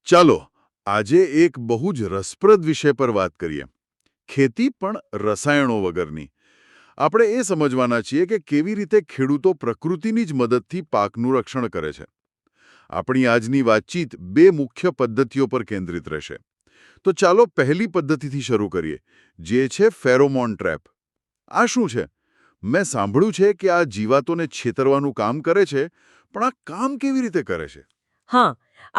ચાલો આજે એક બહુ જ રસપ્રદ વિષય પર વાત કરીએ. ખેતી પણ રસાયણો વગરની. આપણે એ સમજવાના છીએ કે કેવી રીતે ખેડૂતો પ્રકૃતિની જ મદદથી પાકનું રક્ષણ કરે છે. આપણી આજની વાતચીત બે મુખ્ય પદ્ધતિઓ પર કેન્દ્રિત રહેશે. તો ચાલો પહેલી પદ્ધતિથી શરૂ કરીએ, જે છે ફેરોમોન ટ્રેપ. આ શું છે? મેં સાંભળ્યું છે કે આ જીવાતોને છેતરવાનું કામ કરે છે, પણ આ કામ કેવી રીતે કરે છે? હા,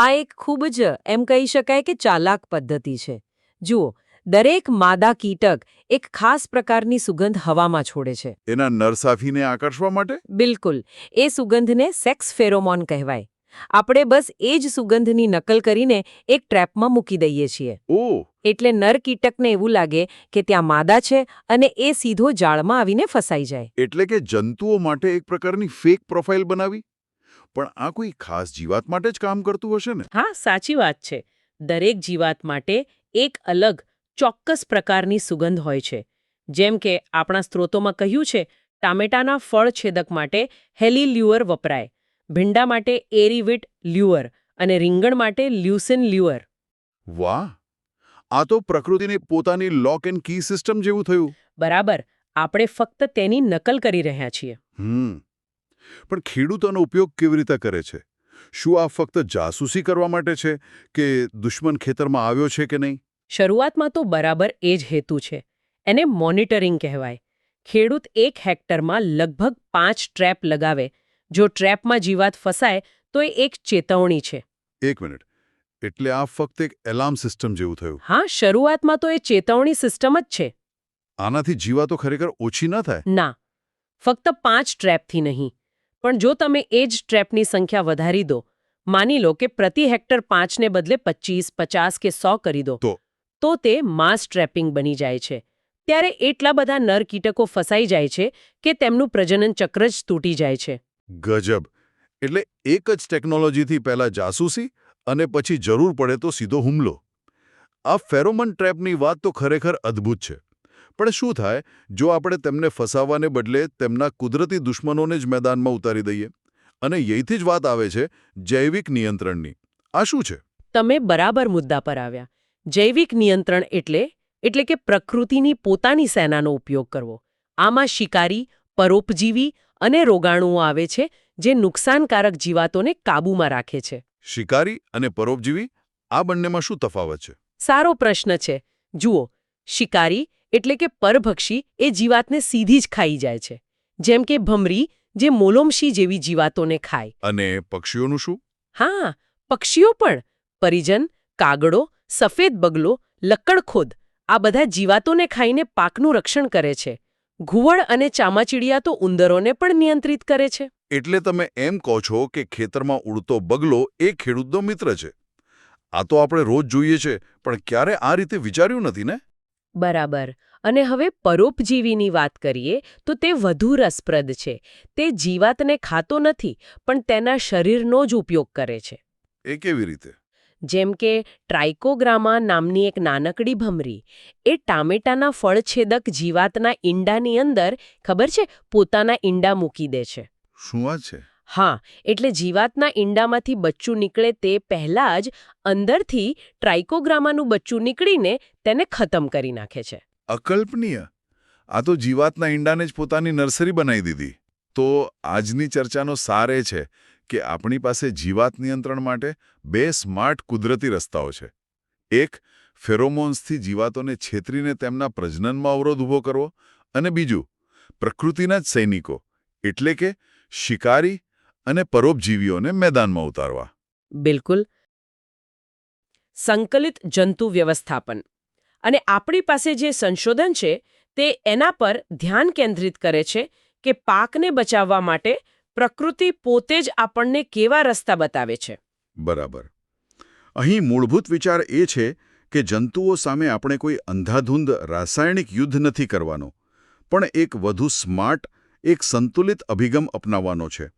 આ એક ખૂબ જ એમ કહી શકાય કે ચાલાક પદ્ધતિ છે. જુઓ, દરેક માદા કીટક એક ખાસ પ્રકારની સુગંધ હવામાં છોડે છે. એના નરસાફીને આકર્ષવા માટે? બિલકુલ, એ સુગંધને સેક્સ ફેરોમોન કહેવાય. આપણે બસ એ જ સુગંધની નકલ કરીને એક ટ્રેપમાં મૂકી દઈએ છીએ. ઓહ, એટલે નર કીટકને એવું લાગે કે ત્યાં માદા છે અને એ સીધો જાળમાં આવીને ફસાઈ જાય. એટલે કે જંતુઓ માટે એક પ્રકારની ફેક પ્રોફાઇલ બનાવી? પણ આ કોઈ ખાસ જીવાત માટે જ કામ કરતું હશે ને? હા, સાચી વાત છે. દરેક જીવાત માટે એક અલગ, ચોક્કસ પ્રકારની સુગંધ હોય છે. જેમ કે આપણા સ્ત્રોતોમાં કહ્યું છે, ટામેટાના ફળ છેદક માટે હેલી લ્યુઅર વપરાય, ભીંડા માટે એરીવિટ લ્યુઅર અને રીંગણ માટે લ્યુસિન લ્યુઅર. વાહ, આ તો પ્રકૃતિની પોતાની લોક એન્ડ કી સિસ્ટમ જેવું થયું. બરાબર, આપણે ફક્ત તેની નકલ કરી રહ્યા છીએ. પણ ખેડૂતોનો ઉપયોગ કેવી રીતે કરે છે? શું આ ફક્ત જાસૂસી કરવા માટે છે કે દુશ્મન ખેતરમાં આવ્યો છે કે નહીં? શરૂઆતમાં તો બરાબર એ જ હેતુ છે. એને મોનિટરિંગ કહેવાય. ખેડૂત 1 હેક્ટરમાં લગભગ 5 ટ્રેપ લગાવે. જો ટ્રેપમાં જીવાત ફસાય તો એ એક ચેતવણી છે. એક મિનિટ, એટલે આ ફક્ત એક એલાર્મ સિસ્ટમ જેવું થયું. હા, શરૂઆતમાં તો એ ચેતવણી સિસ્ટમ જ છે. આનાથી જીવાતો ખરેખર ઓછી ન થાય? ના, ફક્ત 5 ટ્રેપથી નહીં. પણ જો તમે એ જ ટ્રેપની સંખ્યા વધારી દો, માની લો કે પ્રતિ હેક્ટર 5ને બદલે 25, 50 કે 100 કરી દો, તો તે માસ ટ્રેપિંગ બની જાય છે. ત્યારે એટલા બધા નર કીટકો ફસાઈ જાય છે કે તેમનું પ્રજનન ચક્ર જ તૂટી જાય છે. ગજબ. એટલે એક જ ટેકનોલોજીથી પહેલા જાસૂસી અને પછી જરૂર પડે તો સીધો હુમલો. આ ફેરોમન ટ્રેપની વાત તો ખરેખર અદ્ભુત છે. પણ શું થાય જો આપણે તેમને ફસાવવાને બદલે તેમના કુદરતી દુશ્મનોને જ મેદાનમાં ઉતારી દઈએ? અને અહીંથી જ વાત આવે છે જૈવિક નિયંત્રણની. આ શું છે? તમે બરાબર મુદ્દા પર આવ્યા. જૈવિક નિયંત્રણ એટલે કે પ્રકૃતિની પોતાની સેનાનો ઉપયોગ કરવો. આમાં શિકારી, પરોપજીવી અને રોગાણુઓ આવે છે જે નુકસાનકારક જીવાતોને કાબૂમાં રાખે છે. શિકારી અને પરોપજીવી, આ બંનેમાં શું તફાવત છે? સારો પ્રશ્ન છે. જુઓ, શિકારી એટલે કે પરભક્ષી એ જીવાતને સીધી જ ખાઈ જાય છે. જેમ કે ભમરી જે મોલોમશી જેવી જીવાતોને ખાય. અને પક્ષીઓનું શું? હા, પક્ષીઓ પણ. પરિજન, કાગડો, સફેદ બગલો, લક્કડખોદ આ બધા જીવાતોને ખાઈને પાકનું રક્ષણ કરે છે. ઘુવડ અને ચામાચીડિયા તો ઉંદરોને પણ નિયંત્રિત કરે છે. એટલે તમે એમ કહો છો કે ખેતરમાં ઉડતો બગલો એ ખેડૂતનો મિત્ર છે. આ તો આપણે રોજ જોઈએ છે, પણ ક્યારે આ રીતે વિચાર્યું નથી ને? બરાબર. અને હવે પરોપજીવીની વાત કરીએ તો તે વધુ રસપ્રદ છે. તે જીવાતને ખાતો નથી, પણ તેના શરીરનો જ ઉપયોગ કરે છે. એ કેવી રીતે? જેમ કે ટ્રાઇકોગ્રામા નામની એક નાનકડી ભમરી. એ ટામેટાના ફળછેદક જીવાતના ઈંડાની અંદર, ખબર છે, પોતાના ઈંડા મૂકી દે છે. શું વાત છે? હા, એટલે જીવાતના ઈંડામાંથી બચ્ચું નીકળે તે પહેલાં જ અંદરથી ટ્રાઇકોગ્રામાનું બચ્ચું નીકળીને તેને ખતમ કરી નાખે છે. અકલ્પનીય. આ તો જીવાતના ઈંડાને જ પોતાની નર્સરી બનાવી દીધી. તો આજની ચર્ચાનો સાર એ છે કે આપણી પાસે જીવાત નિયંત્રણ માટે બે સ્માર્ટ કુદરતી રસ્તાઓ છે. એક, ફેરોમોન્સથી જીવાતોને છેતરીને તેમના પ્રજનનમાં અવરોધ ઊભો કરવો, અને બીજું, પ્રકૃતિના જ સૈનિકો એટલે કે શિકારી અને પરોપજીવીઓને મેદાનમાં ઉતારવા. બિલકુલ. સંકલિત જંતુ વ્યવસ્થાપન. અને આપણી પાસે જે સંશોધન છે તે એના પર ધ્યાન કેન્દ્રિત કરે છે કે પાકને બચાવવા માટે પ્રકૃતિ પોતે જ આપણને કેવા રસ્તા બતાવે છે. બરાબર. અહીં મૂળભૂત વિચાર એ છે કે જંતુઓ સામે આપણે કોઈ અંધાધૂંધ રાસાયણિક યુદ્ધ નથી કરવાનો, પણ એક વધુ સ્માર્ટ, એક સંતુલિત અભિગમ અપનાવવાનો છે.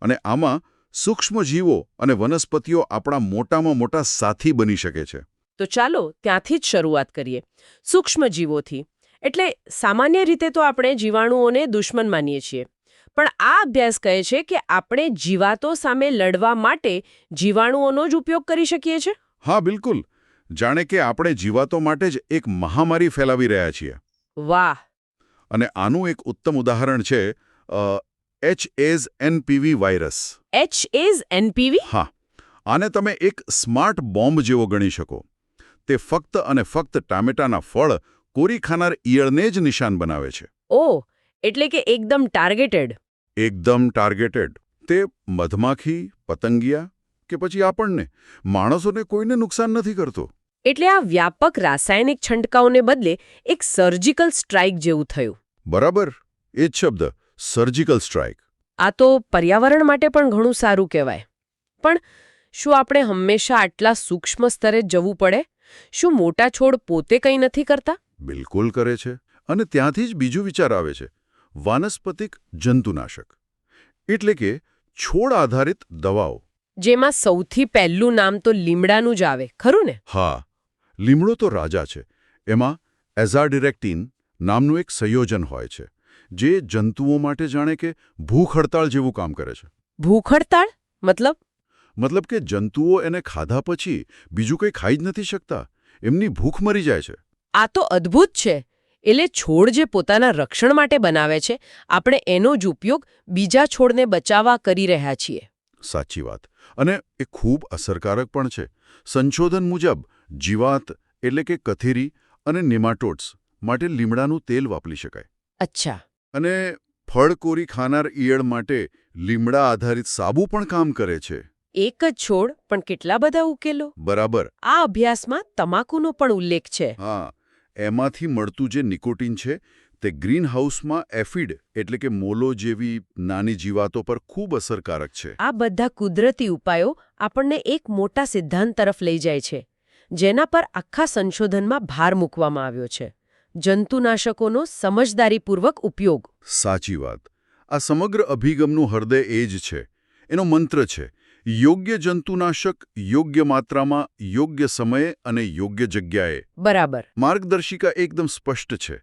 અને આમાં સૂક્ષ્મજીવો અને વનસ્પતિઓ આપણા મોટામાં મોટા સાથી બની શકે છે. તો ચાલો ત્યાંથી જ શરૂઆત કરીએ. સૂક્ષ્મજીવોથી. એટલે સામાન્ય રીતે તો આપણે જીવાણુઓને દુશ્મન માનીએ છીએ. પણ આ અભ્યાસ કહે છે કે આપણે જીવાતો સામે લડવા માટે જીવાણુઓનો જ ઉપયોગ કરી શકીએ છીએ. હા બિલકુલ. જાણે કે આપણે જીવાતો માટે જ એક મહામારી ફેલાવી રહ્યા છીએ. વાહ. અને આનું એક ઉત્તમ ઉદાહરણ છે HANPV વાયરસ. HANPV? હા, આને તમે એક સ્માર્ટ બોમ્બ જેવો ગણી શકો. તે ફક્ત અને ફક્ત ટામેટાના ફળ કોરી ખાનાર ઈયળને જ નિશાન બનાવે છે. ઓહ, એટલે કે એકદમ ટાર્ગેટેડ. એકદમ ટાર્ગેટેડ. તે મધમાખી, પતંગિયા કે પછી આપણને, માણસોને કોઈને નુકસાન નથી કરતો. એટલે આ વ્યાપક રાસાયણિક છંટકાવને બદલે એક સર્જિકલ સ્ટ્રાઇક જેવું થયું. બરાબર, એ જ શબ્દ, સર્જિકલ સ્ટ્રાઇક. આ તો પર્યાવરણ માટે પણ ઘણું સારું કહેવાય. પણ શું આપણે હંમેશા આટલા સૂક્ષ્મ સ્તરે જ જવું પડે? શું મોટા છોડ પોતે કંઈ નથી કરતા? બિલકુલ કરે છે. અને ત્યાંથી જ બીજું વિચાર આવે છે, વાનસ્પતિક જંતુનાશક. એટલે કે છોડ આધારિત દવાઓ. જેમાં સૌથી પહેલું નામ તો લીમડાનું જ આવે, ખરું ને? હા, લીમડો તો રાજા છે. એમાં એઝાડિરેક્ટિન નામનું એક સંયોજન હોય છે, જે જંતુઓ માટે જાણે કે ભૂખ હડતાળ જેવું કામ કરે છે. ભૂખ હડતાળ? મતલબ કે જંતુઓ એને ખાધા પછી બીજું કંઈ ખાઈ જ નથી શકતા. એમની ભૂખ મરી જાય છે. આ તો અદ્ભુત છે. એટલે છોડ જે પોતાના રક્ષણ માટે બનાવે છે, આપણે એનો જ ઉપયોગ બીજા છોડને બચાવવા કરી રહ્યા છીએ. સાચી વાત. અને એ ખૂબ અસરકારક પણ છે. સંશોધન મુજબ જીવાત એટલે કે કથેરી અને નેમાટોડ્સ માટે લીમડાનું તેલ વાપરી શકાય. અચ્છા. અને ફળકોરી ખાનાર ઈયળ માટે લીમડા આધારિત સાબુ પણ કામ કરે છે. એક જ છોડ પણ કેટલા બધા ઉકેલો. બરાબર. આ અભ્યાસમાં તમાકુનો પણ ઉલ્લેખ છે. હા, એમાંથી મળતું જે નિકોટીન છે તે ગ્રીનહાઉસમાં એફિડ એટલે કે મોલો જેવી નાની જીવાતો પર ખૂબ અસરકારક છે. આ બધા કુદરતી ઉપાયો આપણને એક મોટા સિદ્ધાંત તરફ લઈ જાય છે, જેના પર આખા સંશોધનમાં ભાર મૂકવામાં આવ્યો છે: જંતુનાશકોનો સમજદારીપૂર્વક ઉપયોગ. સાચી વાત. આ સમગ્ર અભિગમનું હૃદય એ જ છે. એનો મંત્ર છે યોગ્ય જંતુનાશક યોગ્ય માત્રામાં, યોગ્ય સમયે અને યોગ્ય જગ્યાએ. બરાબર. માર્ગદર્શિકા એકદમ સ્પષ્ટ છે.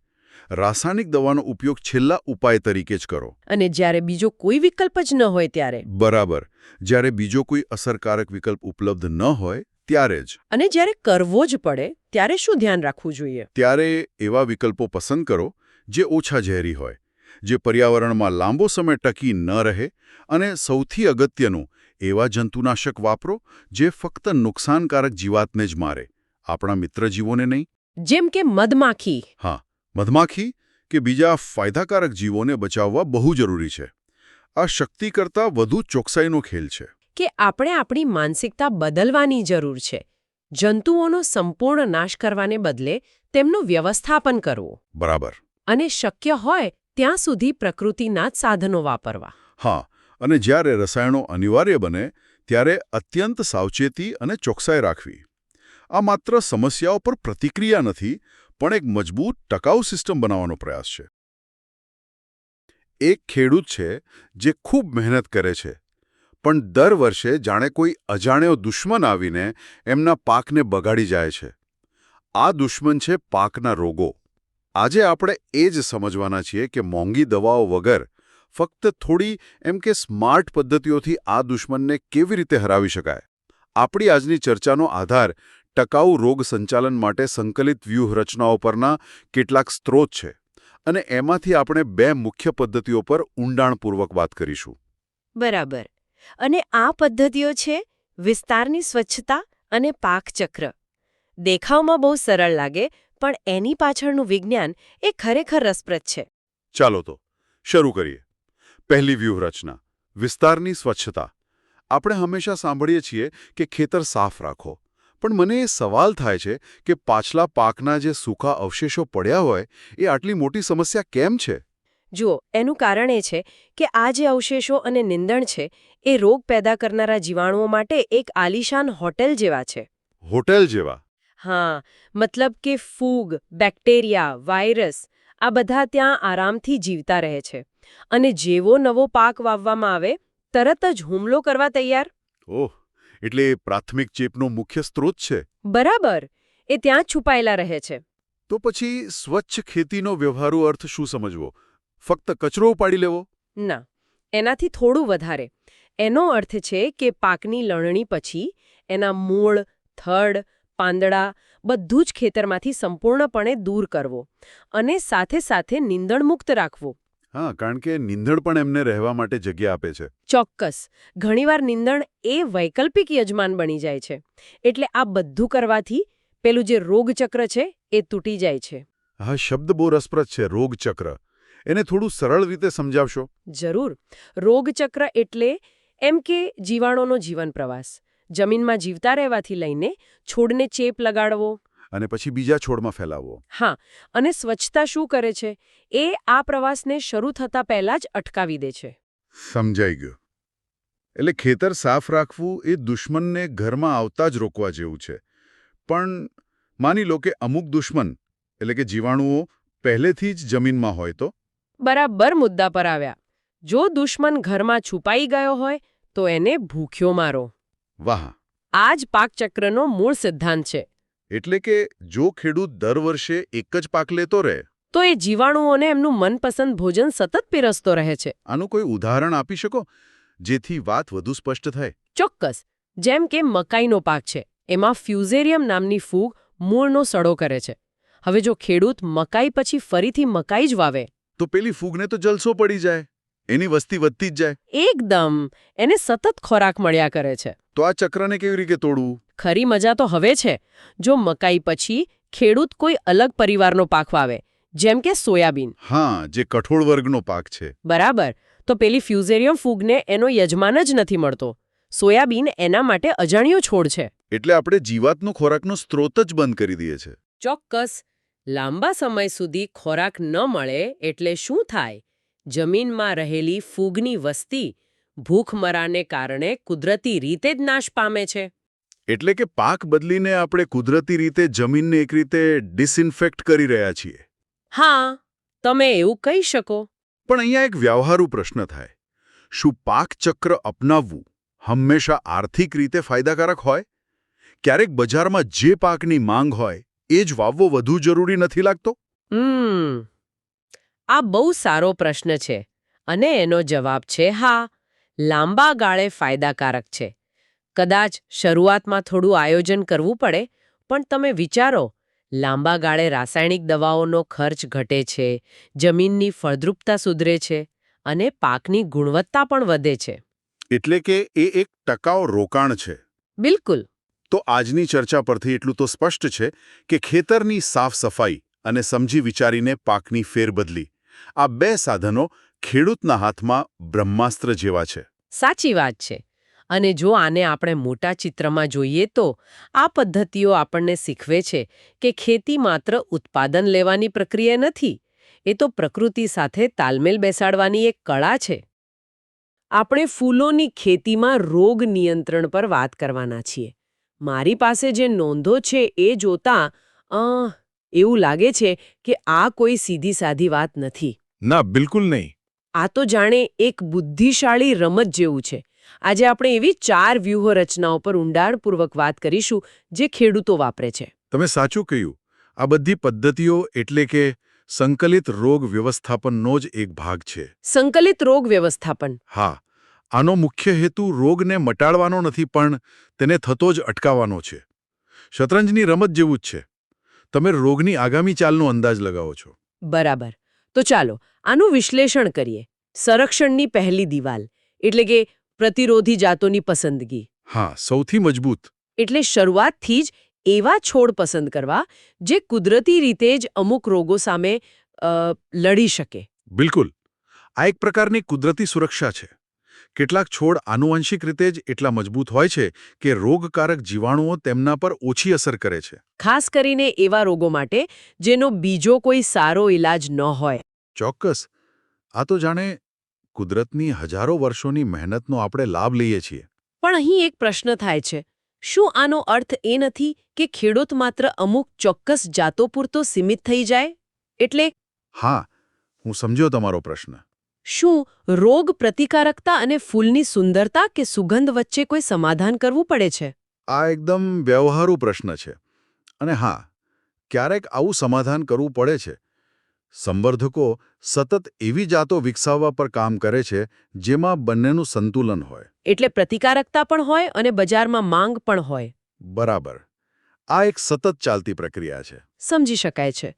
રાસાયણિક દવાનો ઉપયોગ છેલ્લા ઉપાય તરીકે જ કરો. અને જ્યારે બીજો કોઈ વિકલ્પ જ ન હોય ત્યારે. બરાબર. જ્યારે બીજો કોઈ અસરકારક વિકલ્પ ઉપલબ્ધ ન હોય ત્યારે જ. અને જ્યારે કરવો જ પડે ત્યારે શું ધ્યાન રાખવું જોઈએ? ત્યારે એવા વિકલ્પો પસંદ કરો જે ઓછા ઝેરી હોય, જે પર્યાવરણમાં લાંબો સમય ટકી ન રહે, અને સૌથી અગત્યનું, એવા જંતુનાશક વાપરો જે ફક્ત નુકસાનકારક જીવાતને જ મારે, આપણા મિત્રજીવોને નહીં. જેમ કે મધમાખી. હા, મધમાખી કે બીજા ફાયદાકારક જીવોને બચાવવા બહુ જરૂરી છે. આ શક્તિ કરતાં વધુ ચોકસાઈનો ખેલ છે. કે આપણે આપણી માનસિકતા બદલવાની જરૂર છે. જંતુઓનો સંપૂર્ણ નાશ કરવાને બદલે તેમનું વ્યવસ્થાપન કરવું. બરાબર. અને શક્ય હોય ત્યાં સુધી પ્રકૃતિના જ સાધનો વાપરવા. હા, અને જ્યારે રસાયણો અનિવાર્ય બને ત્યારે અત્યંત સાવચેતી અને ચોકસાઈ રાખવી. આ માત્ર સમસ્યાઓ પર પ્રતિક્રિયા નથી, પણ એક મજબૂત ટકાઉ સિસ્ટમ બનાવવાનો પ્રયાસ છે. એક ખેડૂત છે જે ખૂબ મહેનત કરે છે, પણ દર વર્ષે જાણે કોઈ અજાણ્યો દુશ્મન આવીને એમના પાકને બગાડી જાય છે. આ દુશ્મન છે પાકના રોગો. આજે આપણે એ જ સમજવાના છીએ કે મોંઘી દવાઓ વગર, ફક્ત થોડી એમ કે સ્માર્ટ પદ્ધતિઓથી આ દુશ્મનને કેવી રીતે હરાવી શકાય. આપણી આજની ચર્ચાનો આધાર ટકાઉ રોગ સંચાલન માટે સંકલિત વ્યૂહરચનાઓ પરના કેટલાક સ્ત્રોત છે, અને એમાંથી આપણે 2 મુખ્ય પદ્ધતિઓ પર ઊંડાણપૂર્વક વાત કરીશું. બરાબર. અને આ પદ્ધતિઓ છે વિસ્તારની સ્વચ્છતા અને પાકચક્ર. દેખાવમાં બહુ સરળ લાગે, પણ એની પાછળનું વિજ્ઞાન એ ખરેખર રસપ્રદ છે. ચાલો તો શરૂ કરીએ. પહેલી વ્યૂહરચના, વિસ્તારની સ્વચ્છતા. આપણે હંમેશા સાંભળીએ છીએ કે ખેતર સાફ રાખો, પણ મને એ સવાલ થાય છે કે પાછલા પાકના જે સૂકા અવશેષો પડ્યા હોય એ આટલી મોટી સમસ્યા કેમ છે? જુઓ, એનું કારણ એ છે કે આ જે અવશેષો અને નીંદણ છે એ રોગ પેદા કરનારા જીવાણુઓ માટે એક આલીશાન હોટેલ જેવા છે. હોટેલ જેવા? હા, મતલબ કે ફૂગ, બેક્ટેરિયા, વાયરસ આ બધા ત્યાં આરામથી જીવતા રહે છે. અને જેવો નવો પાક વાવવામાં આવે, તરત જ હુમલો કરવા તૈયાર. ઓહ, એટલે એ પ્રાથમિક ચેપનો મુખ્ય સ્ત્રોત છે. બરાબર. એ ત્યાં જ છુપાયેલા રહે છે. તો પછી સ્વચ્છ ખેતીનો વ્યવહારુ અર્થ શું સમજવો? ફક્ત કચરો ઉપાડી લેવો? ના, એનાથી થોડું વધારે. એનો અર્થ છે કે પાકની લણણી પછી એના મૂળ, થડ પાંદડા બધું જ ખેતરમાંથી સંપૂર્ણપણે દૂર કરવો અને સાથે સાથે નીંદણમુક્ત રાખવું. હા, કારણ કે નીંદણ પણ એમને રહેવા માટે જગ્યા આપે છે. ચોક્કસ. ઘણીવાર નીંદણ એ વૈકલ્પિક યજમાન બની જાય છે. એટલે આ બધું કરવાથી પેલું જે રોગચક્ર છે એ તૂટી જાય છે. હા, શબ્દ બહુ રસપ્રદ છે, રોગચક્ર. એને થોડું સરળ રીતે સમજાવશો? જરૂર. રોગચક્ર એટલે એમ કે જીવાણુનો જીવન પ્રવાસ. જમીનમાં જીવતા રહેવાથી લઈને છોડને ચેપ લગાડવો. અને પછી બીજા છોડમાં ફેલાવવો. હા, અને સ્વચ્છતા શું કરે છે એ આ પ્રવાસને શરૂ થતા પહેલા જ અટકાવી દે છે. સમજાઈ ગયું. એટલે ખેતર સાફ રાખવું એ દુશ્મનને ઘરમાં આવતા જ રોકવા જેવું છે. પણ માની લો કે અમુક દુશ્મન એટલે કે જીવાણુઓ પહેલેથી જ જમીનમાં હોય તો? બરાબર મુદ્દા પર આવ્યા. જો દુશ્મન ઘરમાં છુપાઈ ગયો હોય તો એને ભૂખ્યો મારો. વાહ! આ જ પાકચક્રનો મૂળ સિદ્ધાંત છે. એટલે કે જો ખેડૂત દર વર્ષે એક જ પાક લેતો રહે તો એ જીવાણુઓને એમનું મનપસંદ ભોજન સતત પીરસતો રહે છે. આનું કોઈ ઉદાહરણ આપી શકો જેથી વાત વધુ સ્પષ્ટ થાય? ચોક્કસ. જેમ કે મકાઈનો પાક છે, એમાં ફ્યુઝેરિયમ નામની ફૂગ મૂળનો સડો કરે છે. હવે જો ખેડૂત મકાઈ પછી ફરીથી મકાઈ જ વાવે તો પેલી ફૂગને તો જલસો પડી જાય, એની વસ્તી વધતી જ જાય. એકદમ એને સતત ખોરાક મળ્યા કરે છે. તો આ ચક્રને કેવી રીતે તોડવું? ખરી મજા તો હવે છે. જો મકાઈ પછી ખેડૂત કોઈ અલગ પરિવારનો પાક વાવે, જેમ કે સોયાબીન. હા, જે કઠોળ વર્ગનો પાક છે. બરાબર. તો પેલી ફ્યુઝેરિયમ ફૂગને એનો યજમાન જ નથી મળતો. સોયાબીન એના માટે અજાણ્યો છોડ છે. એટલે આપણે જીવાતનો ખોરાકનો સ્ત્રોત જ બંધ કરી દઈએ છે. ચોક્કસ. લાંબા સમય સુધી ખોરાક ન મળે એટલે શું થાય? જમીનમાં રહેલી ફૂગની વસ્તી ભૂખમરાને કારણે કુદરતી રીતે જ નાશ પામે છે. એટલે કે પાક બદલીને આપણે કુદરતી રીતે જમીનને એક રીતે ડિસઇન્ફેક્ટ કરી રહ્યા છીએ. હા, તમે એવું કહી શકો. પણ અહીંયા એક વ્યવહારુ પ્રશ્ન થાય. શું પાક ચક્ર અપનાવવું હંમેશા આર્થિક રીતે ફાયદાકારક હોય? ક્યારેક બજારમાં જે પાકની માંગ હોય એ જ વાવવો વધુ જરૂરી નથી લાગતો? આ બહુ સારો પ્રશ્ન છે અને એનો જવાબ છે હા. લાંબા ગાળે ફાયદાકારક છે. કદાચ શરૂઆતમાં થોડું આયોજન કરવું પડે, પણ તમે વિચારો, લાંબા ગાળે રાસાયણિક દવાઓનો ખર્ચ ઘટે છે, જમીનની ફળદ્રુપતા સુધરે છે અને પાકની ગુણવત્તા પણ વધે છે. એટલે કે એ એક ટકાઉ રોકાણ છે. બિલકુલ. તો આજની ચર્ચા પરથી એટલું તો સ્પષ્ટ છે કે ખેતરની સાફ સફાઈ અને સમજી વિચારીને પાકની ફેરબદલી, આ બે સાધનો ખેડૂતના હાથમાં બ્રહ્માસ્ત્ર જેવા છે. સાચી વાત છે. અને જો આને આપણે મોટા ચિત્રમાં જોઈએ તો આ પદ્ધતિઓ આપણને શીખવે છે કે ખેતી માત્ર ઉત્પાદન લેવાની પ્રક્રિયા નથી, એ તો પ્રકૃતિ સાથે તાલમેલ બેસાડવાની એક કળા છે. આપણે ફૂલોની ખેતીમાં રોગ નિયંત્રણ પર વાત કરવાના છીએ. મારી પાસે જે નોંધો છે એ જોતા એવું લાગે છે કે આ કોઈ સીધી સાધી વાત નથી. ના, બિલકુલ નહીં. આ તો જાણે એક બુદ્ધિશાળી રમત જેવું છે. આજે આપણે એવી 4 વ્યૂહરચનાઓ પર ઊંડાણપૂર્વક વાત કરીશું જે ખેડૂતો વાપરે છે. તમે સાચું કહ્યું. આ બધી પદ્ધતિઓ એટલે કે સંકલિત રોગ વ્યવસ્થાપનનો જ એક ભાગ છે. સંકલિત રોગ વ્યવસ્થાપન. હા, આનો મુખ્ય હેતુ રોગને મટાડવાનો નથી, પણ તેને થતો જ અટકાવવાનો છે. શતરંજની રમત જેવું જ છે. તમે રોગની આગામી ચાલનો અંદાજ લગાવો છો. બરાબર. તો ચાલો આનું વિશ્લેષણ કરીએ. સંરક્ષણની પહેલી દિવાલ એટલે કે પ્રતિરોધી જાતોની પસંદગી. હા, સૌથી મજબૂત. એટલે શરૂઆતથી જ એવા છોડ પસંદ કરવા જે કુદરતી રીતે જ અમુક રોગો સામે લડી શકે. બિલકુલ. આ એક પ્રકારની કુદરતી સુરક્ષા છે. કેટલાક છોડ આનુવંશિક રીતે જ એટલા મજબૂત હોય છે કે રોગકારક જીવાણુઓ તેમના પર ઓછી અસર કરે છે. ખાસ કરીને એવા રોગો માટે જેનો બીજો કોઈ સારો ઈલાજ ન હોય. ચોક્કસ. આ તો જાણે કુદરતની હજારો વર્ષોની મહેનતનો આપણે લાભ લઈએ છીએ. પણ અહીં એક પ્રશ્ન થાય છે. શું આનો અર્થ એ નથી કે ખેડૂત માત્ર અમુક ચોક્કસ જાતો પૂરતો સીમિત થઈ જાય? એટલે હા, હું સમજ્યો તમારો પ્રશ્ન. શું રોગ પ્રતિકારકતા અને ફૂલની સુંદરતા કે સુગંધ વચ્ચે કોઈ સમાધાન કરવું પડે છે? આ એકદમ વ્યવહારુ પ્રશ્ન છે. અને હા, ક્યારેક આવું સમાધાન કરવું પડે છે. સંવર્ધકો સતત એવી જાતો વિકસાવવા પર કામ કરે છે જેમાં બંનેનું સંતુલન હોય. એટલે પ્રતિકારકતા પણ હોય અને બજારમાં માંગ પણ હોય. બરાબર. આ એક સતત ચાલતી પ્રક્રિયા છે. સમજી શકાય છે.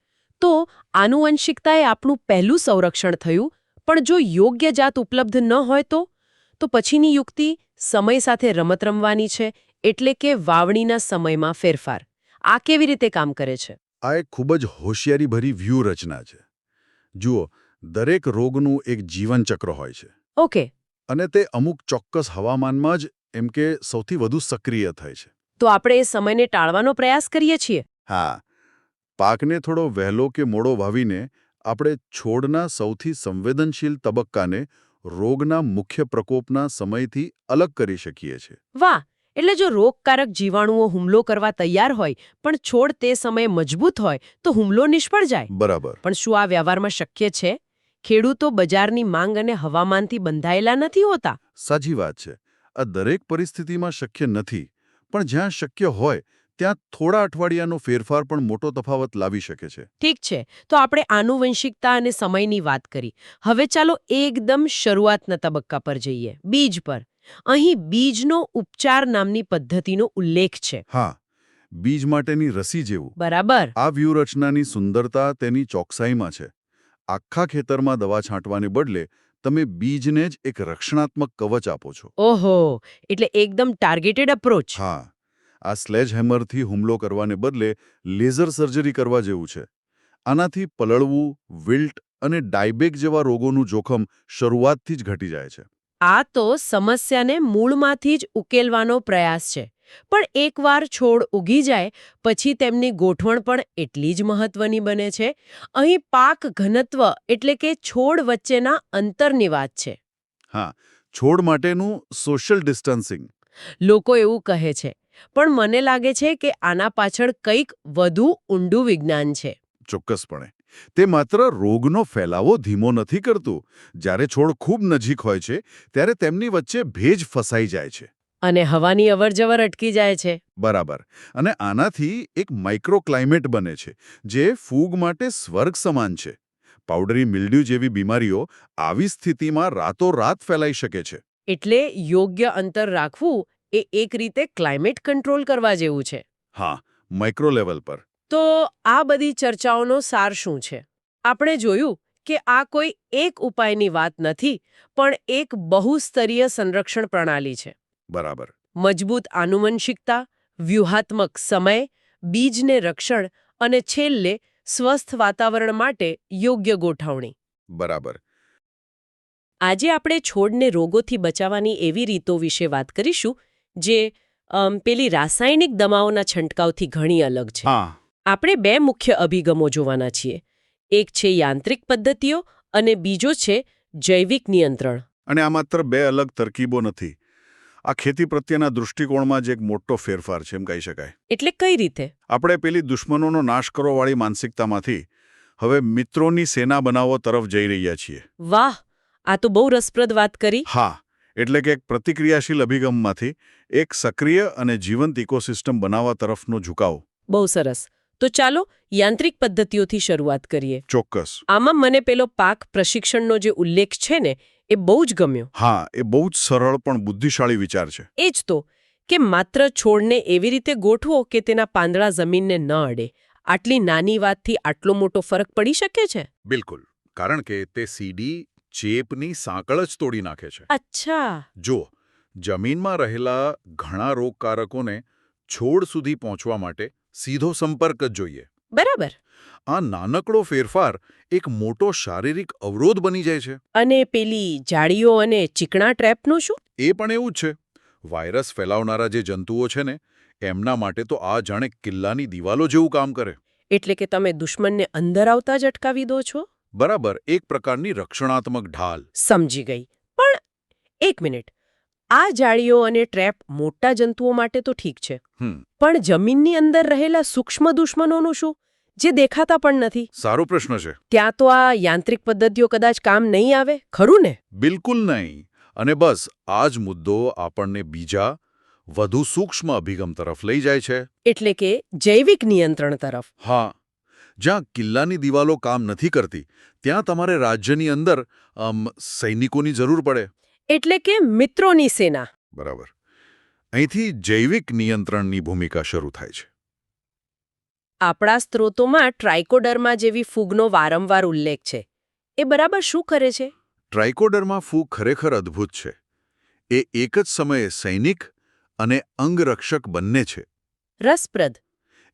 તો આનુવંશિકતા એ આપણું પહેલું સંરક્ષણ થયું, પણ જો યોગ્ય જાત ઉપલબ્ધ ન હોય તો પછીની યુક્તિ સમય સાથે રમત રમવાની છે, એટલે કે વાવણીના સમયમાં ફેરફાર. આ કેવી રીતે કામ કરે છે? આ એક ખૂબ જ હોશિયારીભરી વ્યૂહરચના છે. જુઓ, દરેક રોગનું એક જીવનચક્ર હોય છે. ઓકે. અને તે અમુક ચોક્કસ હવામાનમાં જ એમ કે સૌથી વધુ સક્રિય થાય છે. તો આપણે એ સમયને ટાળવાનો પ્રયાસ કરીએ છીએ. હા, પાકને થોડો વહેલો કે મોડો વાવીને આપણે છોડના સૌથી સંવેદનશીલ તબક્કાને રોગના મુખ્ય પ્રકોપના સમયથી અલગ કરી શકીએ છીએ. વાહ! એટલે જો રોગકારક જીવાણુઓ હુમલો કરવા તૈયાર હોય, પણ છોડ તે સમયે મજબૂત હોય, તો હુમલો નિષ્ફળ જાય. બરાબર. પણ શું આ વ્યવહારમાં શક્ય છે? ખેડૂતો બજારની માંગ અને હવામાનથી બંધાયેલા નથી હોતા. સાચી વાત છે. આ દરેક પરિસ્થિતિમાં શક્ય નથી, પણ જ્યાં શક્ય હોય ત્યાં થોડા અઠવાડિયાનો ફેરફાર પણ મોટો તફાવત લાવી શકે છે. ઠીક છે, તો આપણે આનુવંશિકતા અને સમયની વાત કરી. હવે ચાલો એકદમ શરૂઆતના તબક્કા પર જઈએ, બીજ પર. અહીં બીજનો ઉપચાર નામની પદ્ધતિનો ઉલ્લેખ છે. હા, બીજ માટેની રસી જેવું. બરાબર. આ વ્યૂહરચનાની સુંદરતા તેની ચોકસાઈમાં છે. આખા ખેતરમાં દવા છાંટવાને બદલે તમે બીજને જ એક રક્ષણાત્મક કવચ આપો છો. ઓહો, એટલે એકદમ ટાર્ગેટેડ અપ્રોચ. હા, આ સ્લેજહેમરથી હુમલો કરવાને બદલે લેઝર સર્જરી કરવા જેવું છે. આનાથી પલળવું, વિલ્ટ અને ડાયબેક જેવા રોગોનું જોખમ શરૂઆતથી જ ઘટી જાય છે. આ તો સમસ્યાને મૂળમાંથી જ ઉકેલવાનો પ્રયાસ છે. પણ એકવાર છોડ ઉગી જાય પછી તેમની ગોઠવણ પણ એટલી જ મહત્વની બને છે. અહીં પાક ઘનત્વ એટલે કે છોડ વચ્ચેના અંતરની વાત છે. હા, છોડ માટેનું સોશિયલ ડિસ્ટન્સિંગ. લોકો એવું કહે છે, પણ મને લાગે છે કે આના પાછળ કંઈક વધુ ઊંડું વિજ્ઞાન છે. ચોક્કસપણે. તે માત્ર રોગનો ફેલાવો ધીમો નથી કરતું. જ્યારે છોડ ખૂબ નજીક હોય છે ત્યારે તેમની વચ્ચે ભેજ ફસાઈ જાય છે. અને હવાની અવરજવર અટકી જાય છે. બરાબર. અને આનાથી એક માઇક્રોક્લાઇમેટ બને છે, જે ફૂગ માટે સ્વર્ગ સમાન છે. પાવડરી મિલ્ડ્યુ જેવી બીમારીઓ આવી સ્થિતિમાં રાતોરાત ફેલાઈ શકે છે. એટલે યોગ્ય અંતર રાખવું એ એક રીતે ક્લાઇમેટ કંટ્રોલ કરવા જેવું છે. હા, માઇક્રો લેવલ પર. તો આ બધી ચર્ચાઓનો સાર શું છે? આપણે જોયું કે આ કોઈ એક ઉપાયની વાત નથી, પણ એક બહુસ્તરીય સંરક્ષણ પ્રણાલી છે. બરાબર. મજબૂત આનુવંશિકતા, વ્યૂહાત્મક સમય, બીજને રક્ષણ અને છેલ્લે સ્વસ્થ વાતાવરણ માટે યોગ્ય ગોઠવણી. બરાબર. આજે આપણે છોડને રોગોથી બચાવવાની એવી રીતો વિશે વાત કરીશું જે પેલી રાસાયણિક દવાઓના છંટકાવથી ઘણી અલગ છે. હા. આપણે બે મુખ્ય અભિગમો જોવાના છીએ. એક છે યાંત્રિક પદ્ધતિઓ અને બીજો છે જૈવિક નિયંત્રણ. અને આ માત્ર બે અલગ તરકીબો નથી. આ ખેતી પ્રત્યેના દૃષ્ટિકોણમાં જ એક મોટો ફેરફાર છે એમ કહી શકાય. એટલે કઈ રીતે? આપણે પેલી દુશ્મનોનો નાશ કરવાવાળી માનસિકતામાંથી હવે મિત્રોની સેના બનાવવા તરફ જઈ રહ્યા છીએ. વાહ! આ તો બહુ રસપ્રદ વાત કરી. હા, એટલે કે એક પ્રતિક્રિયાશીલ અભિગમમાંથી એક સક્રિય અને જીવંત ઇકોસિસ્ટમ બનાવવા તરફનો ઝુકાવ. બહુ સરસ. તો ચાલો યાંત્રિક પદ્ધતિઓથી શરૂઆત કરીએ. ચોક્કસ. આમાં મને પેલો પાક પ્રશિક્ષણનો જે ઉલ્લેખ છે ને એ બહુ જ ગમ્યો. હા, એ બહુ જ સરળ પણ બુદ્ધિશાળી વિચાર છે. એ જ તો, કે માત્ર છોડને એવી રીતે ગોઠવો કે તેના પાંદડા જમીનને ન અડે. આટલી નાની વાતથી આટલો મોટો ફરક પડી શકે છે? બિલકુલ. કારણ કે તે સીડી ચેપની સાંકળ જ તોડી નાખે છે. અચ્છા. જો જમીનમાં રહેલા ઘણા રોગકારકોને છોડ સુધી પહોંચવા માટે સીધો સંપર્ક જ જોઈએ. બરાબર. આ નાનકડો ફેરફાર એક મોટો શારીરિક અવરોધ બની જાય છે. અને પેલી જાળીઓ અને ચીકણા ટ્રેપનું શું? એ પણ એવું જ છે. વાયરસ ફેલાવનારા જે જંતુઓ છે ને, એમના માટે તો આ જાણે કિલ્લાની દિવાલો જેવું કામ કરે. એટલે કે તમે દુશ્મનને અંદર આવતા જ અટકાવી દો છો? બરાબર, એક પ્રકારની રક્ષણાત્મક ઢાલ. સમજી ગઈ. પણ એક મિનિટ. આ જાળીઓ અને ટ્રેપ મોટા જંતુઓ માટે તો ઠીક છે. પણ જમીનની અંદર રહેલા સૂક્ષ્મ દુશ્મનોનું શું? જે દેખાતા પણ નથી. સારો પ્રશ્ન છે. ત્યાં તો આ યાંત્રિક પદ્ધતિઓ કદાચ કામ નહીં આવે, ખરું ને? બિલકુલ નહીં. અને બસ આ જ મુદ્દો આપણને બીજા વધુ સૂક્ષ્મ અભિગમ તરફ લઈ જાય છે. એટલે કે જૈવિક નિયંત્રણ તરફ. હા, જ્યાં કિલ્લાની દિવાલો કામ નથી કરતી ત્યાં તમારે રાજ્યની અંદર સૈનિકોની જરૂર પડે. એટલે કે મિત્રોની સેના. બરાબર. અહીંથી જૈવિક નિયંત્રણની ભૂમિકા શરૂ થાય છે. આપણા સ્ત્રોતોમાં ટ્રાઇકોડર્મા જેવી ફૂગનો વારંવાર ઉલ્લેખ છે. એ બરાબર શું કરે છે? ટ્રાઇકોડર્મા ફૂગ ખરેખર અદ્ભુત છે. એ એક જ સમયે સૈનિક અને અંગરક્ષક બંને છે. રસપ્રદ.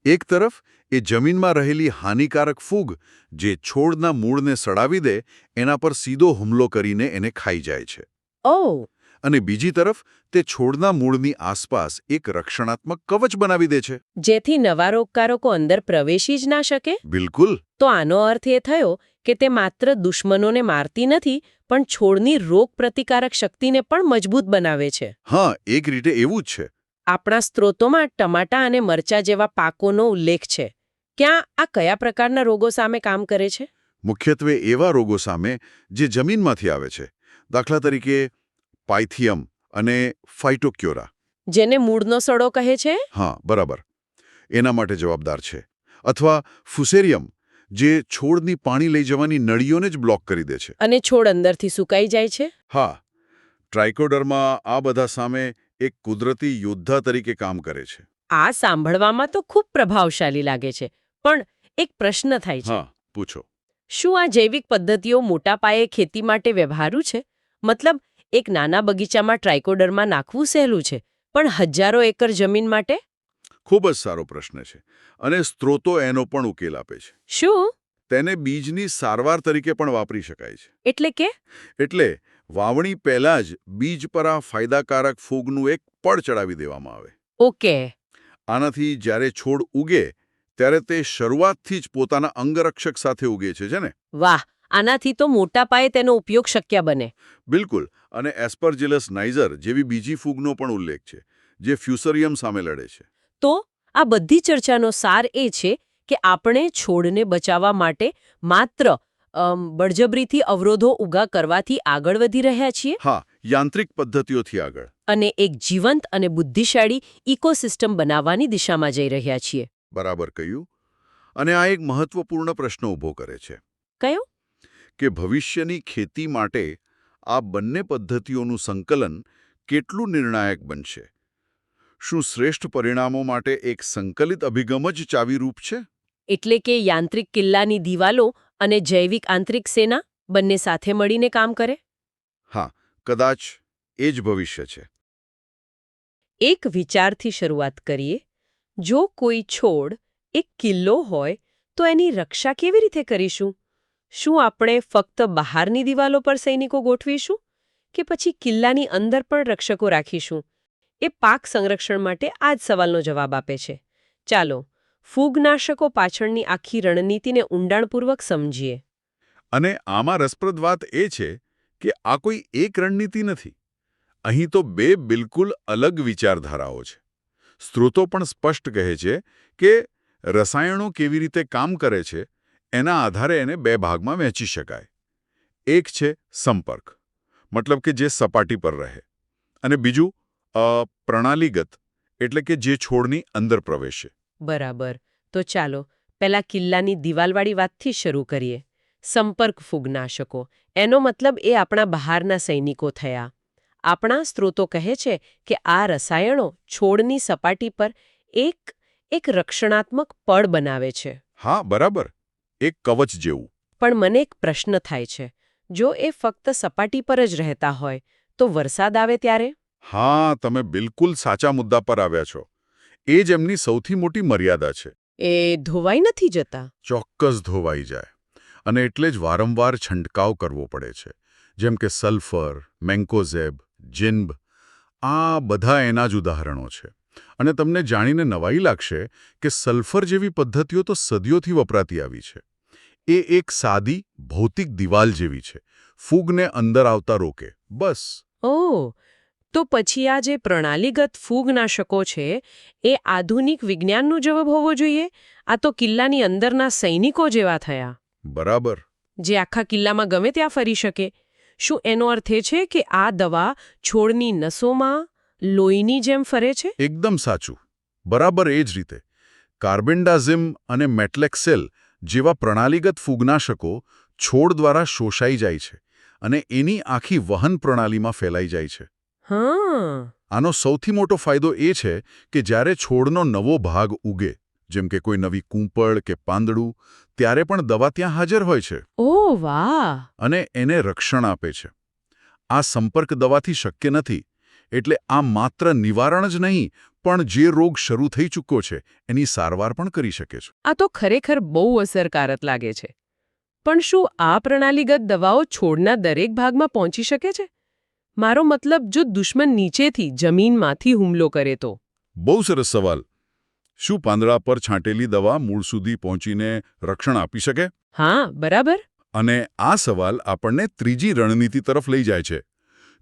એક તરફ એ જમીનમાં રહેલી હાનિકારક ફૂગ જે છોડના મૂળને સડાવી દે એના પર સીધો હુમલો કરીને એને ખાઈ જાય છે. ઓહ, અને બીજી તરફ તે છોડના મૂળની આસપાસ એક રક્ષણાત્મક કવચ બનાવી દે છે. જેથી નવા રોગકારકો અંદર પ્રવેશી જ ના શકે? બિલકુલ. તો આનો અર્થ એ થયો કે તે માત્ર દુશ્મનોને મારતી નથી, પણ છોડની રોગપ્રતિકારક શક્તિને પણ મજબૂત બનાવે છે. હા, એક રીતે એવું જ છે. આપણા સ્ત્રોતોમાં ટમાટા અને મરચા જેવા પાકોનો ઉલ્લેખ છે. ક્યાં આ કયા પ્રકારના રોગો સામે કામ કરે છે? મુખ્યત્વે એવા રોગો સામે જે જમીનમાંથી આવે છે. દાખલા તરીકે પાયથિયમ અને ફાઇટોક્યોરા. જેને મૂળનો સડો કહે છે? હા, બરાબર. એના માટે જવાબદાર છે. અથવા ફુસેરિયમ, જે છોડની પાણી લઈ જવાની નળીઓને જ બ્લોક કરી દે છે. અને છોડ અંદરથી સુકાઈ જાય છે? હા, ટ્રાઇકોડર્મા આ બધા સામે એક કુદરતી યોદ્ધા તરીકે કામ કરે છે. આ સાંભળવામાં તો ખૂબ પ્રભાવશાળી લાગે છે. પણ એક પ્રશ્ન થાય છે. હા, પૂછો. શું આ જૈવિક પદ્ધતિઓ મોટા પાયે ખેતી માટે વ્યવહારુ છે? મતલબ, એક નાના બગીચામાં ટ્રાઇકોડર્મા નાખવું સહેલું છે, પણ હજારો એકર જમીન માટે? ખૂબ જ સારો પ્રશ્ન છે. અને સ્ત્રોતો એનો પણ ઉકેલ આપે છે. શું? તેને બીજની સારવાર તરીકે પણ વાપરી શકાય છે. એટલે કે? એટલે વાવણી પહેલાં જ બીજ પર આ ફાયદાકારક ફૂગનું એક પડ ચડાવી દેવામાં આવે. ઓકે. આનાથી જ્યારે છોડ ઉગે ત્યારે તે શરૂઆતથી જ પોતાના અંગરક્ષક સાથે ઉગે છે ને? વાહ! આનાથી તો મોટા પાયે તેનો ઉપયોગ શક્ય બને. બિલકુલ. અને એસ્પરજિલસ નાઇઝર જેવી બીજી ફૂગનો પણ ઉલ્લેખ છે, જે ફ્યુસરિયમ સામે લડે છે. તો આ બધી ચર્ચાનો સાર એ છે કે આપણે છોડને બચાવવા માટે માત્ર બળજબરીથી અવરોધો ઊભા કરવાથી આગળ વધી રહ્યા છીએ? હા, યાંત્રિક પદ્ધતિઓથી આગળ. અને એક જીવંત અને બુદ્ધિશાળી ઇકોસિસ્ટમ બનાવવાની દિશામાં જઈ રહ્યા છીએ. બરાબર કહ્યું. અને આ એક મહત્વપૂર્ણ પ્રશ્ન ઊભો કરે છે. કયો? કે ભવિષ્યની ખેતી માટે આ બંને પદ્ધતિઓનું સંકલન કેટલું નિર્ણાયક બનશે? શું શ્રેષ્ઠ પરિણામો માટે એક સંકલિત અભિગમ જ ચાવીરૂપ છે? એટલે કે યાંત્રિક કિલ્લાની દિવાલો અને જૈવિક આંતરિક સેના બંને સાથે મળીને કામ કરે? હા, કદાચ એ જ ભવિષ્ય છે. એક વિચારથી શરૂઆત કરીએ. જો કોઈ છોડ એક કિલ્લો હોય તો એની રક્ષા કેવી રીતે કરીશું? શું આપણે ફક્ત બહારની દિવાલો પર સૈનિકો ગોઠવીશું? કે પછી કિલ્લાની અંદર પણ રક્ષકો રાખીશું? એ પાક સંરક્ષણ માટે આ જ સવાલનો જવાબ આપે છે. ચાલો, ફૂગનાશકો પાછળની આખી રણનીતિને ઊંડાણપૂર્વક સમજીએ. અને આમાં રસપ્રદ વાત એ છે કે આ કોઈ એક રણનીતિ નથી. અહીં તો બે બિલકુલ અલગ વિચારધારાઓ છે. સ્ત્રોતો પણ સ્પષ્ટ કહે છે કે રસાયણો કેવી રીતે કામ કરે છે એના આધારે એને બે ભાગમાં વહેંચી શકાય. એક છે સંપર્ક, મતલબ કે જે સપાટી પર રહે, અને બીજું પ્રણાલીગત, એટલે કે જે છોડની અંદર પ્રવેશે. બરાબર. તો ચાલો પહેલા કિલ્લાની દિવાલવાળી વાતથી શરૂ કરીએ. સંપર્ક ફૂગનાશકો. એનો મતલબ એ આપણા બહારના સૈનિકો થયા. આપણા સ્ત્રોતો કહે છે કે આ રસાયણો છોડની સપાટી પર એક રક્ષણાત્મક પડ બનાવે છે. હા, બરાબર. એક કવચ જેવું. પણ મને એક પ્રશ્ન થાય છે. જો એ ફક્ત સપાટી પર જ રહેતા હોય તો વરસાદ આવે ત્યારે? હા, તમે બિલકુલ સાચા મુદ્દા પર આવ્યા છો. એ જ એમની સૌથી મોટી મર્યાદા છે. એ ધોવાઈ નથી જતા? ચોક્કસ ધોવાઈ જાય. અને એટલે જ વારંવાર છંટકાવ કરવો પડે છે. જેમ કે સલ્ફર, મેન્કોઝેબ, જિન્બ, આ બધા એના જ ઉદાહરણો છે. અને તમને જાણીને નવાઈ લાગશે કે સલ્ફર જેવી પદ્ધતિઓ તો સદીઓથી વપરાતી આવી છે. એ એક સાદી ભૌતિક દિવાલ જેવી છે. ફૂગને અંદર આવતા રોકે, બસ. ઓહ, તો પછી આ જે પ્રણાલીગત ફૂગનાશકો છે એ આધુનિક વિજ્ઞાનનો જવાબ હોવો જોઈએ? આ તો કિલ્લાની અંદરના સૈનિકો જેવા થયા. બરાબર. જે આખા કિલ્લામાં ગમે ત્યાં ફરી શકે. શું એનો અર્થ એ છે કે આ દવા છોડની નસોમાં લોહીની જેમ ફરે છે? એકદમ સાચું. બરાબર એ જ રીતે. કાર્બેન્ડાઝિમ અને મેટલેક્સેલ જેવા પ્રણાલીગત ફૂગનાશકો છોડ દ્વારા શોષાઈ જાય છે અને એની આખી વહન પ્રણાલીમાં ફેલાઈ જાય છે. હા. આનો સૌથી મોટો ફાયદો એ છે કે જ્યારે છોડનો નવો ભાગ ઉગે, જેમ કે કોઈ નવી કૂંપળ કે પાંદડું, ત્યારે પણ દવા ત્યાં હાજર હોય છે ઓહ વાહ. અને એને રક્ષણ આપે છે. આ સંપર્ક દવાથી શક્ય નથી. એટલે આ માત્ર નિવારણ જ નહીં, પણ જે રોગ શરૂ થઈ ચૂક્યો છે એની સારવાર પણ કરી શકે છે. આ તો ખરેખર બહુ અસરકારક લાગે છે. પણ શું આ પ્રણાલીગત દવાઓ છોડના દરેક ભાગમાં પહોંચી શકે છે? મારો મતલબ, જો દુશ્મન નીચેથી જમીનમાંથી હુમલો કરે તો? બહુ સરસ સવાલ. શું પાંદડા પર છાંટેલી દવા મૂળ સુધી પહોંચીને રક્ષણ આપી શકે? હા, બરાબર. અને આ સવાલ આપણને ત્રીજી રણનીતિ તરફ લઈ જાય છે.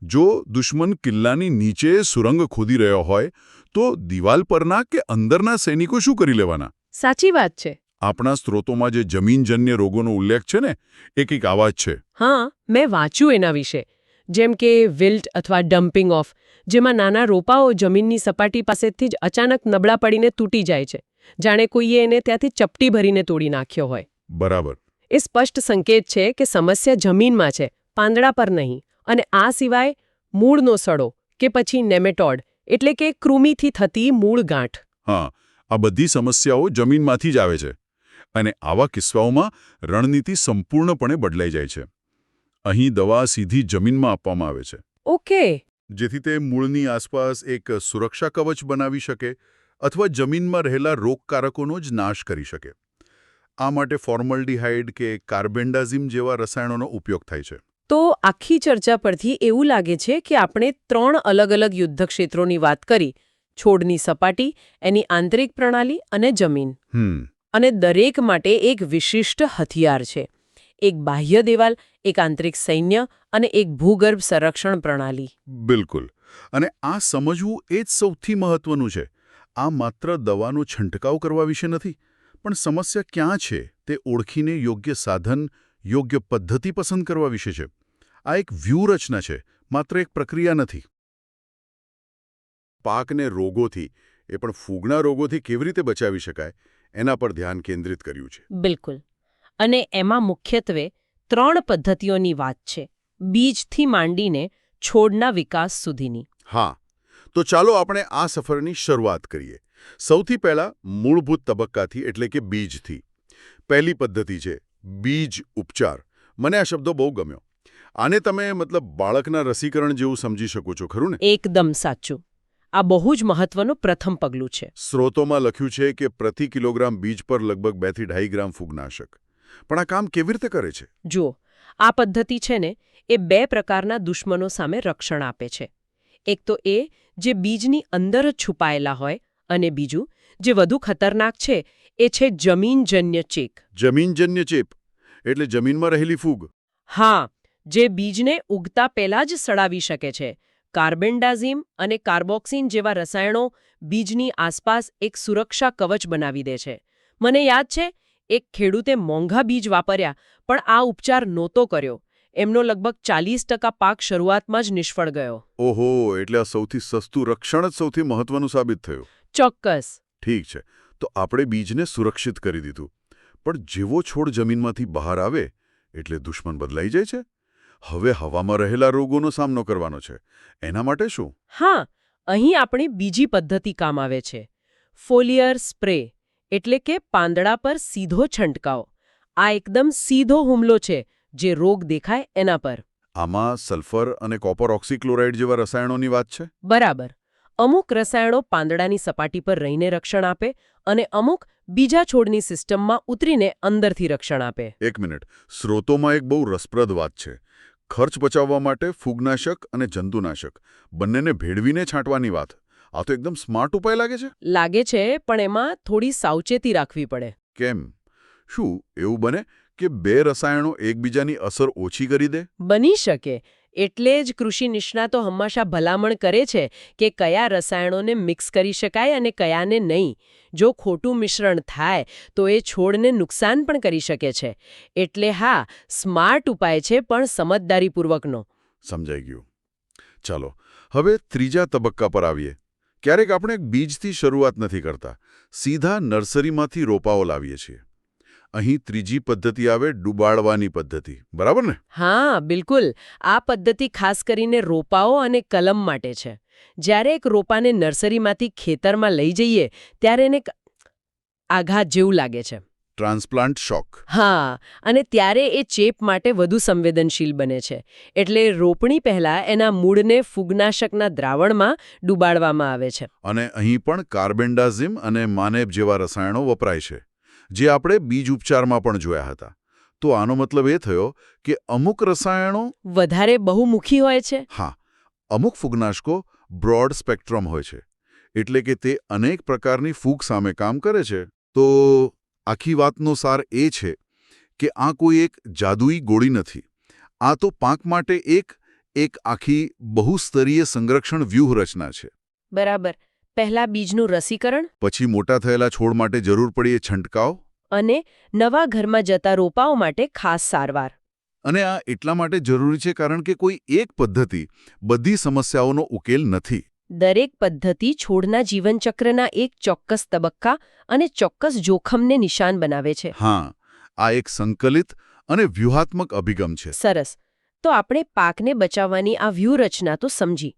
જો દુશ્મન કિલ્લાની નીચે સુરંગ ખોદી રહ્યો હોય, તો દિવાલ પરના કે અંદરના સૈનિકો શું કરી લેવાના? સાચી વાત છે. આપણા સ્ત્રોતોમાં જે જમીનજન્ય રોગોનો ઉલ્લેખ છે ને, એ કંઈક આવા જ છે. હા, મેં વાંચ્યું એના વિશે. જેમ કે વિલ્ટ અથવા ડમ્પિંગ ઓફ, જેમાં નાના રોપાઓ જમીનની સપાટી પાસેથી જ અચાનક નબળા પડીને તૂટી જાય છે, જાણે કોઈએ એને ત્યાંથી ચપટી ભરીને તોડી નાખ્યો હોય. બરાબર. એ સ્પષ્ટ સંકેત છે કે સમસ્યા જમીનમાં છે, પાંદડા પર નહીં. અને આ સિવાય મૂળનો સડો કે પછી નેમેટોડ, એટલે કે કૃમિથી થતી મૂળ ગાંઠ. હા, આ બધી સમસ્યાઓ જમીનમાંથી જ આવે છે. અને આવા કિસ્સાઓમાં રણનીતિ સંપૂર્ણપણે બદલાઈ જાય છે. અહીં દવા સીધી જમીનમાં આપવામાં આવે છે. ઓકે. જેથી તે મૂળની આસપાસ એક સુરક્ષા કવચ બનાવી શકે અથવા જમીનમાં રહેલા રોગકારકોનો જ નાશ કરી શકે. આ માટે ફોર્મલ્ડિહાઇડ કે કાર્બેન્ડાઝિમ જેવા રસાયણોનો ઉપયોગ થાય છે. તો આખી ચર્ચા પરથી એવું લાગે છે કે આપણે 3 અલગ-અલગ યુદ્ધક્ષેત્રોની વાત કરી: છોડની સપાટી, એની આંતરિક પ્રણાલી અને જમીન. અને દરેક માટે એક વિશિષ્ટ હથિયાર છે. એક બાહ્ય દેવાલ, એક આંતરિક સૈન્ય અને એક ભૂગર્ભ સંરક્ષણ પ્રણાલી. બિલકુલ. અને આ સમજવું એ જ સૌથી મહત્વનું છે. આ માત્ર દવાનો છંટકાવ કરવા વિશે નથી, પણ સમસ્યા ક્યાં છે તે ઓળખીને યોગ્ય સાધન, યોગ્ય પદ્ધતિ પસંદ કરવા વિશે છે. આ એક વ્યૂહરચના છે, માત્ર એક પ્રક્રિયા નથી. પાકને રોગોથી, એ પણ ફૂગના રોગોથી કેવી રીતે બચાવી શકાય, એના પર ધ્યાન કેન્દ્રિત કર્યું છે. બિલકુલ. અને એમાં મુખ્યત્વે 3 પદ્ધતિઓની વાત છે, બીજથી માંડીને છોડના વિકાસ સુધીની. હા, તો ચાલો આપણે આ સફરની શરૂઆત કરીએ. સૌથી પહેલા મૂળભૂત તબક્કાથી, એટલે કે બીજથી. પહેલી પદ્ધતિ છે બીજ ઉપચાર. મને આ શબ્દો બહુ ગમ્યો. આને તમે બાળકના રસીકરણ જેવું સમજી શકો છો, ખરું ને? એકદમ સાચું. આ બહુ જ મહત્વનું પ્રથમ પગલું છે. સ્ત્રોતોમાં લખ્યું છે કે પ્રતિ કિલોગ્રામ બીજ પર લગભગ 2 થી 2.5 ગ્રામ ફૂગનાશક. પણ આ કામ કેવી રીતે કરે છે? જુઓ, આ પદ્ધતિ છે ને, એ 2 પ્રકારના દુશ્મનો સામે રક્ષણ આપે છે. એક તો એ જે બીજની અંદર જ છુપાયેલા હોય, અને બીજું, જે વધુ ખતરનાક છે, એ છે જમીનજન્ય ચેપ. જમીનજન્ય ચેપ એટલે જમીનમાં રહેલી ફૂગ. હા, જે બીજને ઉગતા પહેલા જ સડાવી શકે છે. કાર્બેન્ડાઝિમ અને કાર્બોક્સિન જેવા રસાયણો બીજની આસપાસ એક સુરક્ષા કવચ બનાવી દે છે. મને યાદ છે, એક ખેડૂતે મોંઘા બીજ વાપર્યા, પણ આ ઉપચાર નહોતો કર્યો. એમનો લગભગ 40% પાક શરૂઆતમાં જ નિષ્ફળ ગયો. ઓહો, એટલે આ સૌથી સસ્તું રક્ષણ જ સૌથી મહત્વનું સાબિત થયું. ચોક્કસ. ઠીક છે, તો આપણે બીજને સુરક્ષિત કરી દીધું. પણ જેવો છોડ જમીનમાંથી બહાર આવે એટલે દુશ્મન બદલાઈ જાય છે. હવે હવામાં રહેલા રોગોનો સામનો કરવાનો છે. એના માટે શું? હા, અહીં આપણી બીજી પદ્ધતિ કામ આવે છે. ફોલિયર સ્પ્રે, એટલે કે પાંદડા પર સીધો છંટકાવ. આ એકદમ સીધો હુમલો છે, જે રોગ દેખાય એના પર. આમાં સલ્ફર અને કોપર ઓક્સીક્લોરાઇડ જેવા રસાયણોની વાત છે. બરાબર. અમુક રસાયણો પાંદડાની સપાટી પર રહીને રક્ષણ આપે અને અમુક બીજા છોડની સિસ્ટમમાં ઉતરીને અંદરથી રક્ષણ આપે. એક મિનિટ, સ્ત્રોતોમાં એક બહુ રસપ્રદ વાત છે. ખર્ચ બચાવવા માટે ફૂગનાશક અને જંતુનાશક બંનેને ભેળવીને છાંટવાની વાત. આ તો એકદમ સ્માર્ટ ઉપાય લાગે છે. લાગે છે, પણ એમાં થોડી સાવચેતી રાખવી પડે. કેમ? શું એવું બને કે 2 રસાયણો એકબીજાની અસર ઓછી કરી દે? બની શકે. એટલે જ કૃષિ નિષ્ણાતો હંમેશા ભલામણ કરે છે કે કયા રસાયણોને મિક્સ કરી શકાય અને કયાને નહીં. જો ખોટું મિશ્રણ થાય તો એ છોડને નુકસાન પણ કરી શકે છે. એટલે હા, સ્માર્ટ ઉપાય છે, પણ સમજદારીપૂર્વકનો. સમજાઈ ગયું. ચાલો, હવે ત્રીજા તબક્કા પર આવીએ. ક્યારેક આપણે બીજથી શરૂઆત નથી કરતા, સીધા નર્સરીમાંથી રોપાઓ લાવીએ છીએ. અહીં ત્રીજી પદ્ધતિ આવે ડૂબાડવાની પદ્ધતિ, બરાબર ને? હા બિલકુલ. આ પદ્ધતિ ખાસ કરીને રોપાઓ અને કલમ માટે છે. જ્યારે એક રોપાને નર્સરીમાંથી ખેતરમાં લઈ જઈએ ત્યારે એને આઘાત જેવું લાગે છે. ટ્રાન્સપ્લાન્ટ શોક. હા, અને ત્યારે એ ચેપ માટે વધુ સંવેદનશીલ બને છે. એટલે રોપણી પહેલા એના મૂળને ફૂગનાશકના દ્રાવણમાં ડૂબાડવામાં આવે છે. અને અહીં પણ કાર્બેન્ડાઝિમ અને માનેબ જેવા રસાયણો વપરાય છે, જે આપણે બીજ ઉપચારમાં પણ જોયા હતા. તો આનો મતલબ એ થયો કે અમુક રસાયણો વધારે બહુમુખી હોય છે. હા, અમુક ફૂગનાશકો બ્રોડ સ્પેક્ટ્રમ હોય છે, એટલે કે તે અનેક પ્રકારની ફૂગ સામે કામ કરે છે. તો આખી વાતનો સાર એ છે કે આ કોઈ એક જાદુઈ ગોળી નથી. આ તો પાક માટે એક આખી બહુસ્તરીય સંરક્ષણ વ્યૂહરચના છે. બરાબર. પહેલા બીજનું રસીકરણ, પછી મોટા થયેલા છોડ માટે જરૂર પડીએ છંટકાવ. અને નવા ઘરમાં જતા રોપાઓ માટે ખાસ સારવાર. અને આ એટલા માટે જરૂરી છે કારણ કે કોઈ એક પદ્ધતિ બધી સમસ્યાઓનો ઉકેલ નથી. દરેક પદ્ધતિ છોડના જીવનચક્રના એક ચોક્કસ તબક્કા અને ચોક્કસ જોખમને નિશાન બનાવે છે. હા, આ એક સંકલિત અને વ્યૂહાત્મક અભિગમ છે. સરસ. તો આપણે પાકને બચાવવાની આ વ્યૂહરચના તો સમજી,